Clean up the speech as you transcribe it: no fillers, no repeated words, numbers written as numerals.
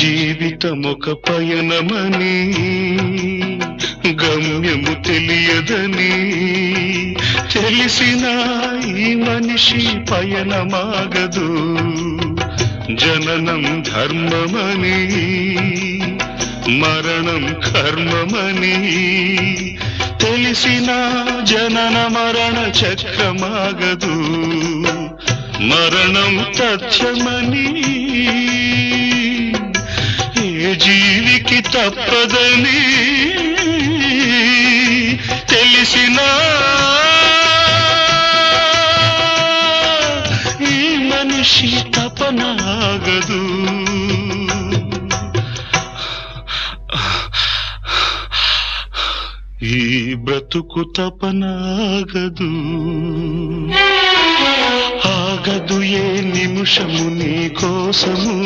జీవితమొక పయనమని గమ్యము తెలియదని తెలిసిన ఈ మనిషి పయనమాగదు. జననం ధర్మమని మరణం కర్మమని తెలిసిన జనన మరణ చక్రమాగదు. మరణం తథ్యమని ఏ జీవికి తప్పదని తెలిసిన ఈ మనిషి తపనాగదు. ఈ బ్రతుకు తపనాగదు. ఆగదు ఏ నిమిషము నీ కోసము.